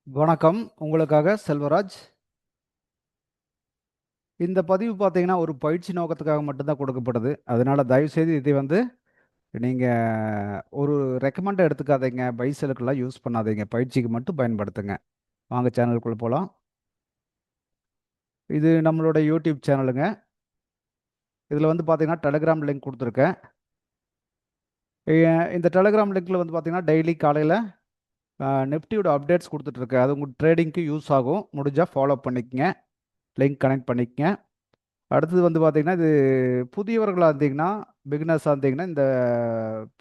வணக்கம். உங்களுக்காக செல்வராஜ். இந்த பதிவு பார்த்தீங்கன்னா, ஒரு பயிற்சி நோக்கத்துக்காக மட்டும் தான் கொடுக்கப்படுது. அதனால தயவுசெய்து இதை வந்து நீங்க ஒரு ரெக்கமெண்ட் எடுத்துக்காதீங்க. பை செல்லுக்கெல்லாம் யூஸ் பண்ணாதீங்க. பயிற்சிக்கு மட்டும் பயன்படுத்துங்க. வாங்க சேனலுக்குள்ள போலாம். இது நம்மளோட யூடியூப் சேனலுங்க. இதில வந்து பார்த்தீங்கன்னா, டெலகிராம் லிங்க் குடுத்துருக்கேன். இந்த டெலகிராம் லிங்க்ல வந்து பார்த்தீங்கன்னா, டெய்லி காலையில நிஃப்டியோட அப்டேட்ஸ் குடுத்துட்டுருக்கேன். அது உங்க ட்ரேடிங்க்கு யூஸ் ஆகும். முடிஞ்சா ஃபாலோ பண்ணிக்கங்க. லிங்க் கனெக்ட் பண்ணிக்கங்க. அடுத்தது வந்து பார்த்தீங்கன்னா, இது புதியவர்களா இருந்தீங்கன்னா, பிகினர்ஸா இருந்தீங்கன்னா, இந்த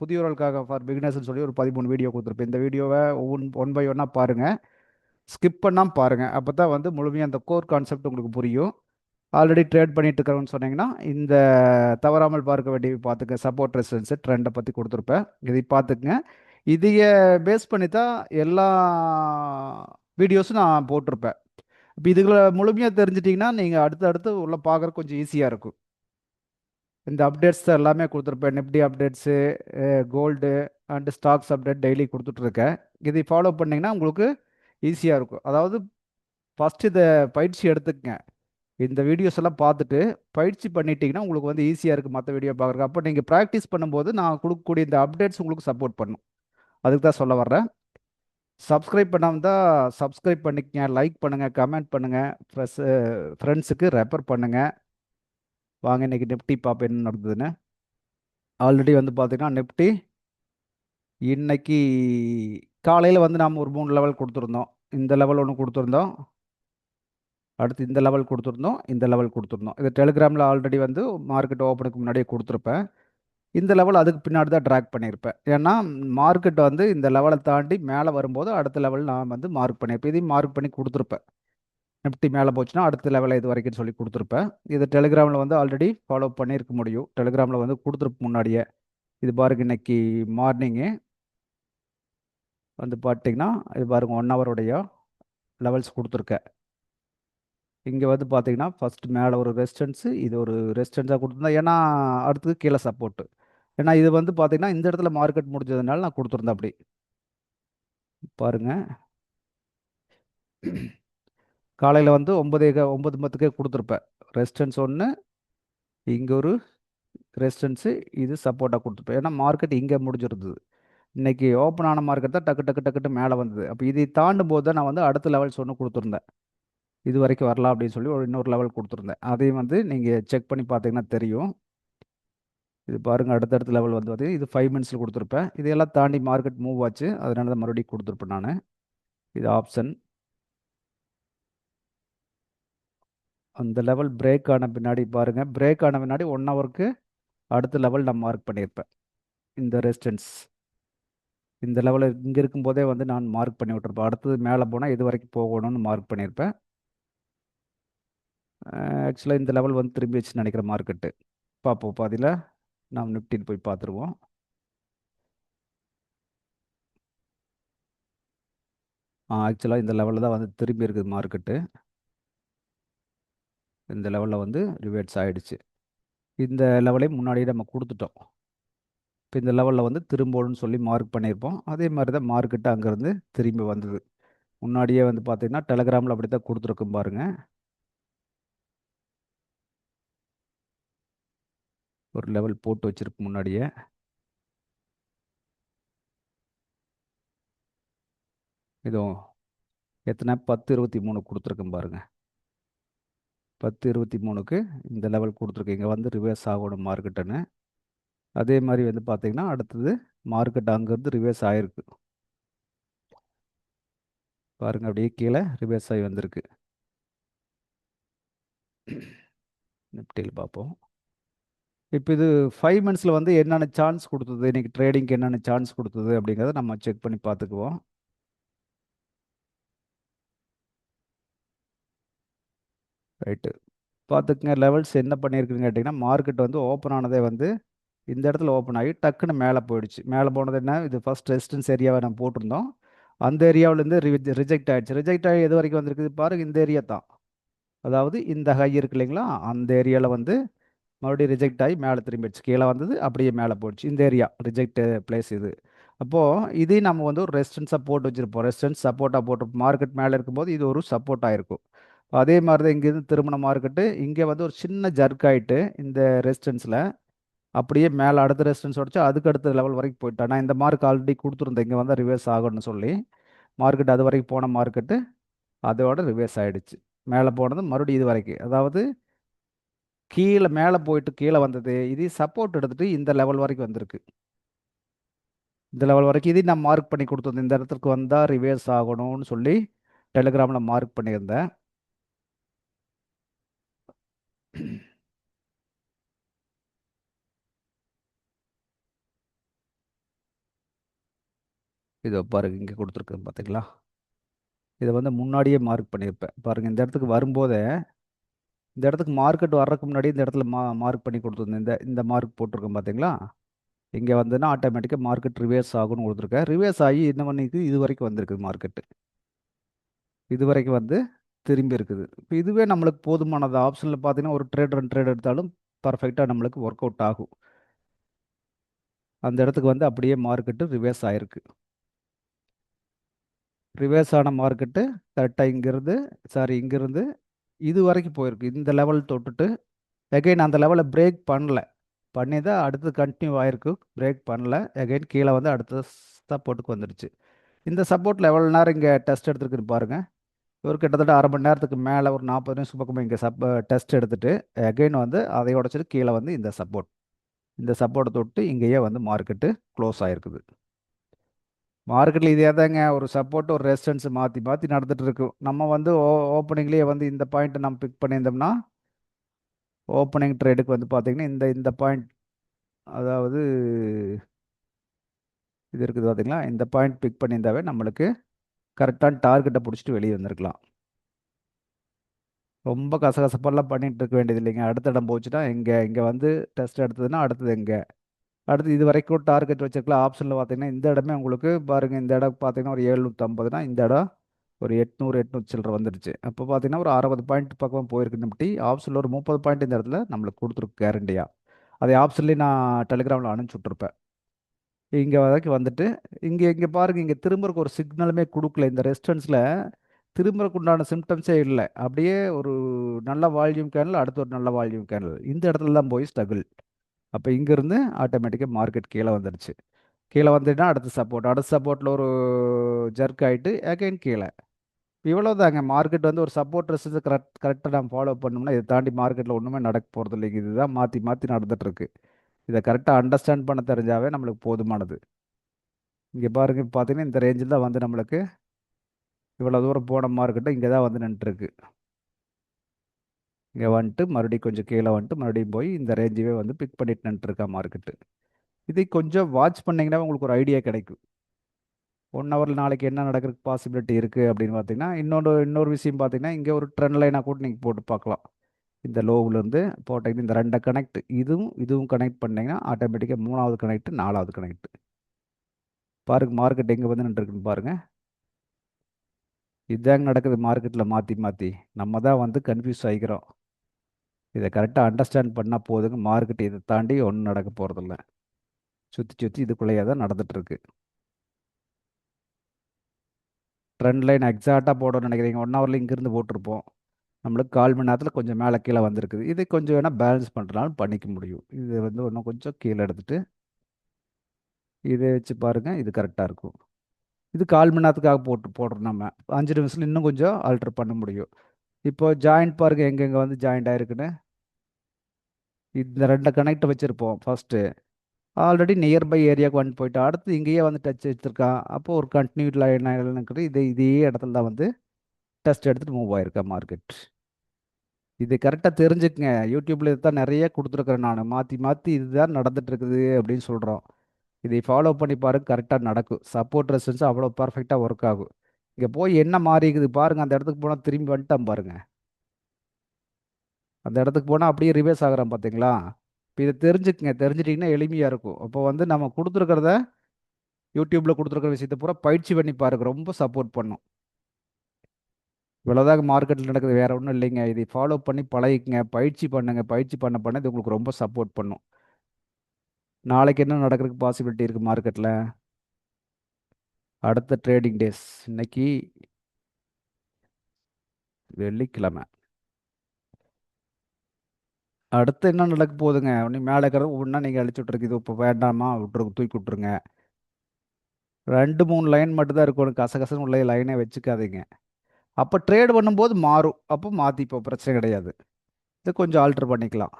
புதியவர்களுக்காக ஃபார் பிகினர்ஸ்ன்னு சொல்லி ஒரு 13 வீடியோ குடுத்துருப்பேன். இந்த வீடியோவ ஒன் பை ஒன்னா பாருங்க. ஸ்கிப் பண்ணாம பாருங்க. அப்பதான் வந்து முழுமையா அந்த கோர் கான்செப்ட் உங்களுக்கு புரியும். ஆல்ரெடி ட்ரேட் பண்ணிட்டு இருக்கிறவங்கன்னு சொன்னீங்கன்னா, இந்த தவறாமல் பார்க்க வேண்டியவை பார்த்துக்க. சப்போர்ட் ரெசிஸ்டன்ஸ் ட்ரெண்டை பத்தி குடுத்துருப்பேன். இதை பார்த்துக்கங்க. இதைய பேஸ் பண்ணி தான் எல்லா வீடியோஸும் நான் போட்டிருப்பேன். இப்ப இதுகள முழுமையா தெரிஞ்சுட்டீங்கன்னா, நீங்க அடுத்து உள்ள பார்க்கறக்கு கொஞ்சம் ஈஸியா இருக்கும். இந்த அப்டேட்ஸ் எல்லாமே குடுத்துருப்பேன். Nifty updates, gold and stocks update daily குடுத்துட்ருக்கேன். இதை ஃபாலோ பண்ணீங்கன்னா, உங்களுக்கு ஈஸியா இருக்கும். அதாவது ஃபர்ஸ்ட் இத பயிற்சி எடுத்துக்கங்க. இந்த வீடியோஸ் எல்லாம் பார்த்துட்டு, பயிற்சி பண்ணிட்டீங்கன்னா, உங்களுக்கு வந்து ஈஸியா இருக்கும் மத்த வீடியோ பார்க்கறக்கு. அப்ப நீங்க பிராக்டிஸ் பண்ணும்போது, நான் குடுக்கக்கூடிய இந்த அப்டேட்ஸ் உங்களுக்கு சப்போர்ட் பண்ணும். அதுக்கு தான் சொல்ல வர்றேன். சப்ஸ்கிரைப் பண்ணாம இருந்தா சப்ஸ்கிரைப் பண்ணிக்கங்க, லைக் பண்ணுங்க, கமெண்ட் பண்ணுங்க, ஃப்ரெண்ட்ஸுக்கு ரெஃபர் பண்ணுங்க. வாங்க இன்னைக்கு நிஃப்டி பார்ப்போம் என்ன நடந்ததுன்னு. ஆல்ரெடி வந்து பார்த்தீங்கன்னா, நிஃப்டி இன்னைக்கு காலையில வந்து நாம ஒரு 3 லெவல் குடுத்துருந்தோம். இந்த லெவல் ஒண்ணு குடுத்துருந்தோம். அடுத்து இந்த லெவல் குடுத்துருந்தோம். இந்த லெவல் குடுத்துருந்தோம். இது டெலிகிராம்ல ஆல்ரெடி வந்து மார்க்கெட் ஓப்பனுக்கு முன்னாடியே குடுத்துருப்பேன். இந்த லெவல் அதுக்கு பின்னாடி தான் ட்ராக் பண்ணியிருப்பேன். ஏன்னா, மார்க்கெட் வந்து இந்த லெவல தாண்டி மேல வரும்போது, அடுத்த லெவல் நான் வந்து மார்க் பண்ணியிருப்பேன். இதையும் மார்க் பண்ணி குடுத்துருப்பேன். நிஃப்டி மேல போச்சுன்னா, அடுத்த லெவல் இது வரைக்கும்னு சொல்லி குடுத்துருப்பேன். இது டெலிகிராம்ல வந்து ஆல்ரெடி ஃபாலோ பண்ணியிருக்க முடியும். டெலிகிராம்ல வந்து குடுத்துருப்பேன் முன்னாடியே. இது பாருங்க இன்னைக்கு மார்னிங்கு வந்து பார்த்தீங்கன்னா, இது பாருங்க 1 ஹவருடைய லெவல்ஸ் குடுத்துருக்கேன். இங்க வந்து பார்த்தீங்கன்னா, ஃபர்ஸ்ட் மேல ஒரு ரெசிஸ்டன்ஸ், இது ஒரு ரெசிஸ்டன்ஸா குடுத்திருந்தேன். ஏன்னா, அடுத்தது கீழ சப்போர்ட். ஏன்னா, இது வந்து பார்த்தீங்கன்னா, இந்த இடத்துல மார்க்கெட் முடிஞ்சதுனால நான் குடுத்துருந்தேன் அப்படி. பாருங்க. காலையில வந்து 9:10க்கே குடுத்துருப்பேன். ரெசிஸ்டன்ஸ் 1, இங்க ஒரு ரெசிஸ்டன்ஸ், இது சப்போர்ட்டா குடுத்துருப்பேன். ஏன்னா, மார்க்கெட் இங்க முடிஞ்சிருந்தது. இன்னைக்கு ஓப்பன் ஆன மார்க்கெட் தான் டக்கு மேல வந்தது. அப்ப இதை தாண்டும்போது தான் நான் வந்து அடுத்த லெவல்ஸ் ஒண்ணு குடுத்துருந்தேன். இதுவரைக்கும் வரலாம் அப்படின்னு சொல்லி ஒரு இன்னொரு லெவல் குடுத்துருந்தேன். அதையும் வந்து நீங்க செக் பண்ணி பார்த்தீங்கன்னா தெரியும். இது பாருங்க அடுத்தடுத்த லெவல் வந்து பார்த்தீங்கன்னா, இது 5 மினிட்ஸ்ல குடுத்துருப்பேன். இதையெல்லாம் தாண்டி மார்க்கெட் மூவ் ஆச்சு. அதனால தான் மறுபடியும் குடுத்துருப்பேன் நானு. இது ஆப்ஷன். அந்த லெவல் பிரேக் ஆன பின்னாடி பாருங்க. பிரேக் ஆன பின்னாடி 1 ஹவருக்கு அடுத்த லெவல் நான் மார்க் பண்ணியிருப்பேன். இந்த ரெசிஸ்டன்ஸ். இந்த லெவல் இங்க இருக்கும்போதே வந்து நான் மார்க் பண்ணி விட்டுருப்பேன். அடுத்தது மேல போனா எதுவரைக்கும் போகணும்னு மார்க் பண்ணியிருப்பேன். ஆக்சுவலா இந்த லெவல் வந்து திரும்பிருச்சுன்னு நெனைக்கிறேன் மார்க்கெட்டு. பார்ப்போம் பாதியில. நாம் நிஃப்டின்னு போய் பார்த்துருவோம். ஆக்சுவலா இந்த லெவல்ல தான் வந்து திரும்பி இருக்குது மார்க்கெட்டு. இந்த லெவல்ல வந்து ரிவர்ஸ் ஆயிடுச்சு. இந்த லெவலையும் முன்னாடியே நம்ம குடுத்துட்டோம். இப்ப இந்த லெவல்ல வந்து திரும்பணும்னு சொல்லி மார்க் பண்ணியிருப்போம். அதே மாரி தான் மார்க்கெட் அங்கருந்து திரும்பி வந்தது. முன்னாடியே வந்து பார்த்தீங்கன்னா, டெலகிராம்ல அப்படித்தான் குடுத்துருக்கும் பாருங்க. ஒரு லெவல் போட்டு வச்சிருக்கு முன்னாடியே. இதோ எத்தன 10.23 குடுத்துருக்கும் பாருங்க. 10.23க்கு இந்த லெவல் குடுத்துருக்கு. இங்க வந்து ரிவர்ஸ் ஆகணும் மார்க்கெட்டுன்னு. அதே மாரி வந்து பார்த்தீங்கன்னா, அடுத்தது மார்க்கெட் அங்கருந்து ரிவர்ஸ் ஆயிருக்கு. பாருங்க அப்படியே கீழ ரிவர்ஸ் ஆயி வந்திருக்கு. நிஃப்டில பார்ப்போம். இப்ப இது 5 மினிட்ஸ்ல வந்து என்னென்ன சான்ஸ் குடுத்தது? இன்னைக்கு ட்ரேடிங்க்கு என்னென்ன சான்ஸ் குடுத்தது? அப்படிங்கிறத நம்ம செக் பண்ணி பார்த்துக்குவோம். ரைட்டு. பார்த்துக்கங்க லெவல்ஸ் என்ன பண்ணியிருக்குன்னு கேட்டீங்கன்னா, மார்க்கெட் வந்து ஓப்பன் ஆனதே வந்து இந்த இடத்துல ஓப்பன் ஆகி டக்குன்னு மேல போயிடுச்சு. மேல போனது என்ன? இது ஃபர்ஸ்ட் ரெசிஸ்டன்ஸ் ஏரியாவ நம்ம போட்டிருந்தோம். அந்த ஏரியாவுலேருந்து ரிஜெக்ட் ஆயிடுச்சு. ரிஜெக்ட் ஆகி எது வரைக்கும் வந்திருக்குது? பாருங்க இந்த ஏரியா தான். அதாவது இந்த ஹை இருக்கு இல்லைங்களா? அந்த ஏரியால வந்து மறுபடியும் ரிஜெக்ட் ஆகி மேல திரும்பிடுச்சு. கீழ வந்தது, அப்படியே மேல போயிடுச்சு. இந்த ஏரியா ரிஜெக்ட் பிளேஸ் இது. அப்போது இதே நம்ம வந்து ஒரு ரெசிஸ்டன்ஸாக போட்டு வச்சுருப்போம். ரெசிஸ்டன்ஸ் சப்போர்ட்டாக போட்டிருப்போம். மார்க்கெட் மேலே இருக்கும்போது இது ஒரு சப்போர்ட்டாக இருக்கும். அதே மாதிரி தான் இங்கேருந்து திரும்பின மார்க்கெட்டு இங்கே வந்து ஒரு சின்ன ஜர்க் ஆகிட்டு இந்த ரெசிஸ்டன்ஸில் அப்படியே மேலே அடுத்த ரெசிஸ்டன்ஸ் உடச்சு அதுக்கு அடுத்த லெவல் வரைக்கும் போயிட்டேன். நான் இந்த மார்க் ஆல்ரெடி கொடுத்துருந்தேன். இங்கே வந்து ரிவர்ஸ் ஆகும்னு சொல்லி மார்க்கெட் அது வரைக்கும் போன மார்க்கெட்டு அதோட ரிவர்ஸ் ஆகிடுச்சு. மேலே போனது மறுபடியும் இது வரைக்கும், அதாவது கீழே மேலே போயிட்டு கீழே வந்தது. இது சப்போர்ட் எடுத்துகிட்டு இந்த லெவல் வரைக்கும் வந்திருக்கு. இந்த லெவல் வரைக்கும் இது நான் மார்க் பண்ணி கொடுத்துருந்தேன். இந்த இடத்துக்கு வந்தால் ரிவர்ஸ் ஆகணும்னு சொல்லி டெலிகிராமில் மார்க் பண்ணியிருந்தேன். இதை பாருங்க, இங்கே கொடுத்துருக்கேன் பார்த்தீங்களா? இதை வந்து முன்னாடியே மார்க் பண்ணியிருப்பேன் பாருங்கள். இந்த இடத்துக்கு வரும்போதே இந்த இடத்துக்கு மார்க்கெட் வர்றதுக்கு முன்னாடி இந்த இடத்துல மார்க் பண்ணி கொடுத்துருந்தேன். இந்த இந்த மார்க் போட்டிருக்கேன் பார்த்தீங்களா? இங்கே வந்துன்னா ஆட்டோமேட்டிக்காக மார்க்கெட் ரிவர்ஸ் ஆகும்னு கொடுத்துருக்கேன். ரிவர்ஸ் ஆகி என்ன பண்ணிக்கு இது வரைக்கும் வந்திருக்குது. மார்க்கெட்டு இது வரைக்கும் வந்து திரும்பி இருக்குது. இப்போ இதுவே நம்மளுக்கு போதுமானது. ஆப்ஷனில் பார்த்தீங்கன்னா ஒரு ட்ரேட் 2 ட்ரேட் எடுத்தாலும் பர்ஃபெக்டாக நம்மளுக்கு ஒர்க் அவுட் ஆகும். அந்த இடத்துக்கு வந்து அப்படியே மார்க்கெட்டு ரிவர்ஸ் ஆயிருக்கு. ரிவர்ஸ் ஆன மார்க்கெட்டு கரெக்டாக இங்கேருந்து இது வரைக்கும் போயிருக்கு. இந்த லெவல் தொட்டுட்டு எகைன் அந்த லெவலை பிரேக் பண்ணல. பண்ணி தான் அடுத்து கண்டினியூ ஆயிருக்கு. பிரேக் பண்ணல. எகைன் கீழே வந்து அடுத்த சப்போர்ட்டுக்கு வந்துடுச்சு. இந்த சப்போர்ட்டில் எவ்வளோ நேரம் இங்கே டெஸ்ட் எடுத்துருக்குன்னு பாருங்கள். ஒரு கிட்டத்தட்ட அரை மணி நேரத்துக்கு மேலே ஒரு 40 நிமிஷம் பக்கமாக இங்கே டெஸ்ட் எடுத்துட்டு எகைன் வந்து அதை உடச்சிட்டு கீழே வந்து இந்த சப்போர்ட்டை தொட்டு இங்கேயே வந்து மார்க்கெட்டு க்ளோஸ் ஆகிருக்குது. மார்க்கெட்டில் இதே தாங்க, ஒரு சப்போர்ட் ஒரு ரெசிஸ்டன்ஸ் மாற்றி மாற்றி நடந்துட்டு இருக்கும். நம்ம வந்து ஓப்பனிங்லேயே வந்து இந்த பாயிண்ட்டை நம்ம பிக் பண்ணியிருந்தோம்னா ஓப்பனிங் ட்ரேடுக்கு வந்து பார்த்தீங்கன்னா இந்த இந்த பாயிண்ட், அதாவது இது இருக்குது பார்த்தீங்களா? இந்த பாயிண்ட் பிக் பண்ணியிருந்தாவே நம்மளுக்கு கரெக்டான டார்கெட்டை பிடிச்சிட்டு வெளியே வந்திருக்கலாம். ரொம்ப கசகசப்பெல்லாம் பண்ணிட்டு இருக்க வேண்டியது இல்லைங்க. அடுத்த இடம் போச்சுன்னா இங்கே வந்து டெஸ்ட் எடுத்ததுன்னா அடுத்தது எங்கே, அடுத்து இது வரைக்கும் டார்கெட் வச்சிருக்கலாம். ஆப்ஷனில் பார்த்தீங்கன்னா இந்த இடமே உங்களுக்கு பாருங்கள். இந்த இடம் பார்த்தீங்கன்னா ஒரு 750னா இந்த இடம் ஒரு 800 சில்லற வந்துடுச்சு. அப்போ பார்த்தீங்கன்னா ஒரு 60 பாயிண்ட் பக்கம் போயிருக்கு நிஃப்டி. ஆப்ஷனில் ஒரு 30 பாயிண்ட் இந்த இடத்துல நம்மளுக்கு கொடுத்துருக்கு கேரண்டியாக. அதை ஆப்ஷன்லேயே நான் டெலிகிராமில் அனுப்பிச்சி விட்ருப்பேன். இங்கே வரைக்கும் வந்துட்டு இங்கே இங்கே பாருங்கள், இங்கே திரும்புறக்கு ஒரு சிக்னலுமே கொடுக்கல. இந்த ரெசிஸ்டன்ஸில் திரும்புறக்கு உண்டான சிம்டம்ஸே இல்லை. அப்படியே ஒரு நல்ல வால்யூம் கேனல், அடுத்து ஒரு நல்ல வால்யூம் கேனல், இந்த இடத்துல தான் போய் ஸ்ட்ரகிள். அப்போ இங்கேருந்து ஆட்டோமேட்டிக்காக மார்க்கெட் கீழே வந்துடுச்சு. கீழே வந்துட்டுனா அடுத்த சப்போர்ட்டில் ஒரு ஜர்க் ஆகிட்டு அகைன் கீழே. இவ்வளோ தாங்க. மார்க்கெட் வந்து ஒரு சப்போர்ட் ரெசிஸ்டன்ஸ் கரெக்டாக நம்ம ஃபாலோ பண்ணோம்னா இதை தாண்டி மார்க்கெட்டில் ஒன்றுமே நடக்க போகிறது இல்லைங்க. இதுதான் மாற்றி மாற்றி நடந்துகிட்ருக்கு. இதை கரெக்டாக அண்டர்ஸ்டாண்ட் பண்ண தெரிஞ்சாவே நம்மளுக்கு போதுமானது. இங்கே பாருங்க, இப்போ பார்த்தீங்கன்னா இந்த ரேஞ்சில் தான் வந்து நம்மளுக்கு இவ்வளோ தூரம் போன மார்க்கெட்டு இங்கே தான் வந்து நின்றுருக்கு. இங்கே வந்துட்டு மறுபடியும் கொஞ்சம் கீழே வந்துட்டு மறுபடியும் போய் இந்த ரேஞ்சவே வந்து பிக் பண்ணிட்டு நின்றுருக்கா மார்க்கெட்டு. இதை கொஞ்சம் வாட்ச் பண்ணிங்கன்னா உங்களுக்கு ஒரு ஐடியா கிடைக்கும். 1 ஹவரில் நாளைக்கு என்ன நடக்கிறதுக்கு பாசிபிலிட்டி இருக்குது அப்படின்னு பார்த்தீங்கன்னா, இன்னொரு விஷயம் பார்த்தீங்கன்னா, இங்கே ஒரு ட்ரெண்ட் லைனாக கூட நீங்கள் போட்டு பார்க்கலாம். இந்த லோவிலேருந்து போட்டிங்கன்னா இந்த 2 கனெக்ட், இதுவும் கனெக்ட் பண்ணிங்கன்னா ஆட்டோமேட்டிக்காக 3வது கனெக்ட், 4வது கனெக்ட். பாருங்கள் மார்க்கெட் எங்கே வந்து நின்றுருக்குன்னு பாருங்கள். இதுதாங்க நடக்குது மார்க்கெட்டில் மாற்றி மாற்றி. நம்ம தான் வந்து கன்ஃபியூஸ் ஆகிக்கிறோம். இதை கரெக்டாக அண்டர்ஸ்டாண்ட் பண்ணால் போதுங்க. மார்க்கெட் இதை தாண்டி ஒன்றும் நடக்க போகிறதில்ல. சுற்றி சுற்றி இதுக்குள்ளேயே தான் நடந்துகிட்ருக்கு. ட்ரெண்ட் லைன் எக்ஸாக்டாக போடணும்னு நினைக்கிறீங்க. 1 ஹவரில் இங்கேருந்து போட்டிருப்போம். நம்மளுக்கு 1/4 மணி நேரத்தில் கொஞ்சம் மேலே கீழே வந்திருக்குது. இது கொஞ்சம் வேணால் பேலன்ஸ் பண்ணுறனாலும் பண்ணிக்க முடியும். இது வந்து இன்னும் கொஞ்சம் கீழே எடுத்துகிட்டு இதை வச்சு பாருங்கள். இது கரெக்டாக இருக்கும். இது 1/4 மணி நேரத்துக்காக போடுறோம். நம்ம 5 நிமிஷத்தில் இன்னும் கொஞ்சம் ஆல்ட்ரு பண்ண முடியும். இப்போ ஜாயிண்ட் பாருங்கள் எங்கெங்கே வந்து ஜாயிண்ட் ஆயிருக்குன்னு. இந்த 2 கனெக்ட் வச்சுருப்போம் ஃபஸ்ட்டு. ஆல்ரெடி நியர்பை ஏரியாவுக்கு வந்து போயிட்டு அடுத்து இங்கேயே வந்து டச் வச்சுருக்கான். அப்போது ஒரு கண்டினியூட் லைனுங்கிறது இதே இடத்துல தான் வந்து டெஸ்ட் எடுத்துகிட்டு மூவ் ஆயிருக்கா மார்க்கெட். இது கரெக்டாக தெரிஞ்சுக்குங்க. யூடியூப்பில் இது தான் நிறைய கொடுத்துருக்குறேன் நான். மாற்றி மாற்றி இதுதான் நடந்துட்டு இருக்குது அப்படின்னு சொல்கிறோம். இதை ஃபாலோ பண்ணி பாருங்க, கரெக்டாக நடக்கும். சப்போர்ட் ரெசிஸ்டன்ஸ் அவ்வளோ பர்ஃபெக்டாக ஒர்க் ஆகும். இங்கே போய் என்ன மாறிக்குது பாருங்கள். அந்த இடத்துக்கு போனால் திரும்பி வந்துட்டான் பாருங்கள். அந்த இடத்துக்கு போனால் அப்படியே ரிவர்ஸ் ஆகுறான் பார்த்தீங்களா? இப்போ இதை தெரிஞ்சுக்குங்க. தெரிஞ்சிட்டிங்கன்னா எளிமையாக இருக்கும். அப்போ வந்து நம்ம கொடுத்துருக்கிறத யூடியூப்பில் கொடுத்துருக்கிற விஷயத்தை பூரா பயிற்சி பண்ணி பாருங்க. ரொம்ப சப்போர்ட் பண்ணும். இவ்வளோதாங்க மார்க்கெட்டில் நடக்குது. வேறு ஒன்றும் இல்லைங்க. இதை ஃபாலோ பண்ணி பழகிக்குங்க. பயிற்சி பண்ணுங்க. பயிற்சி பண்ண இது உங்களுக்கு ரொம்ப சப்போர்ட் பண்ணும். நாளைக்கு என்ன நடக்கிறதுக்கு பாசிபிலிட்டி இருக்குது மார்க்கெட்டில்? அடுத்த ட்ரேடிங் டேஸ் இன்னைக்கு வெள்ளிக்கிழமை. அடுத்து என்ன நடக்க போகுதுங்க? நீ மேலே இருக்கிறது ஒவ்வொன்றா நீங்கள் அழிச்சு விட்ருக்கு. இது இப்போ வேண்டாமா, விட்ருக்கு, தூக்கி விட்ருங்க. 2 3 லைன் மட்டும் தான் இருக்கணும். கசகசன்னு உள்ள லைனே வச்சுக்காதீங்க. அப்போ ட்ரேட் பண்ணும்போது மாறும். அப்போ மாற்றிப்போம், பிரச்சனை கிடையாது. இது கொஞ்சம் ஆல்டர் பண்ணிக்கலாம்.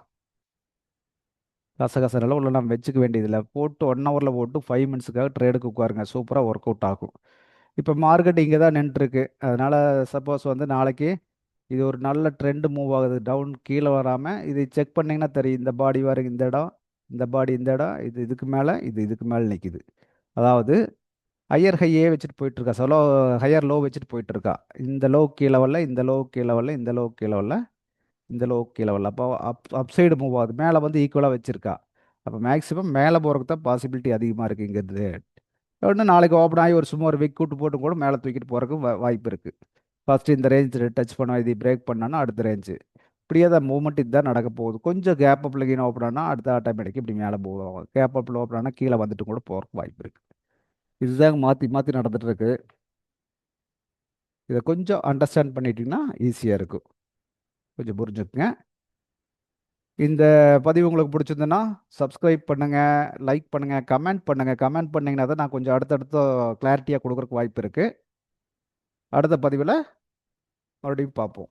கசகசனெல்லாம் உள்ள நம்ம வச்சுக்க வேண்டியதில்லை. போட்டு 1 ஹவரில் போட்டு 5 மினிட்ஸுக்காக ட்ரேடுக்கு உட்காருங்க, சூப்பராக ஒர்க் அவுட் ஆகும். இப்போ மார்க்கெட் இங்கே தான் நின்றுருக்கு. அதனால் சப்போஸ் வந்து நாளைக்கு இது ஒரு நல்ல ட்ரெண்ட் மூவ் ஆகுது, டவுன் கீழே வராமல் இது செக் பண்ணிங்கன்னா தெரியும். இந்த பாடி வர இந்த இடம், இந்த பாடி இந்த இடம், இது இதுக்கு மேலே, இது இதுக்கு மேலே நிற்கிது. அதாவது ஹையர் ஹையே வச்சுட்டு போயிட்டுருக்கா, சொலோ ஹையர் லோ வச்சுட்டு போயிட்டுருக்கா. இந்த லோ கீழே வரல, இந்த லோ கீழே வரல, இந்த லோ கீழே வரல, இந்த லோ கீழே வரல. அப்போ அப் சைடு மூவ் ஆகுது, மேலே வந்து ஈக்குவலாக வச்சுருக்கா. அப்போ மேக்ஸிமம் மேலே போகிறதுக்கு தான் பாசிபிலிட்டி அதிகமாக இருக்குது இங்கேருந்து. ஒன்று நாளைக்கு ஓப்பன் ஆகி ஒரு சும்மா ஒரு விக் கூட்டு போட்டு கூட மேலே தூக்கிட்டு போகிறதுக்கு வாய்ப்பு இருக்குது. ஃபஸ்ட்டு இந்த ரேஞ்ச் டச் பண்ண, இது பிரேக் பண்ணான்னா அடுத்த ரேஞ்சு. இப்படியே தான் மூவ்மெண்ட் இதுதான் நடக்க போகுது. கொஞ்சம் கேப் அப்பில் கீழே ஓப்பன் ஆனால் அடுத்த ஆட்டோமேட்டிக் இப்படி மேலே போகும். கேப் அப்பில் ஓப்பன் ஆனால் கீழே வந்துட்டு கூட போகிறதுக்கு வாய்ப்பு இருக்குது. இதுதாங்க மாற்றி மாற்றி நடந்துகிட்ருக்கு. இதை கொஞ்சம் அண்டர்ஸ்டாண்ட் பண்ணிட்டீங்கன்னா ஈஸியாக இருக்கும். கொஞ்சம் புரிஞ்சுக்குங்க. இந்த பதிவு உங்களுக்கு பிடிச்சிருந்துன்னா சப்ஸ்கிரைப் பண்ணுங்கள், லைக் பண்ணுங்கள், கமெண்ட் பண்ணுங்கள். கமெண்ட் பண்ணிங்கன்னா தான் நான் கொஞ்சம் அடுத்தடுத்த கிளாரிட்டியாக கொடுக்குறக்கு வாய்ப்பு இருக்குது. அடுத்த பதிவில் மறுபடியும் பார்ப்போம்.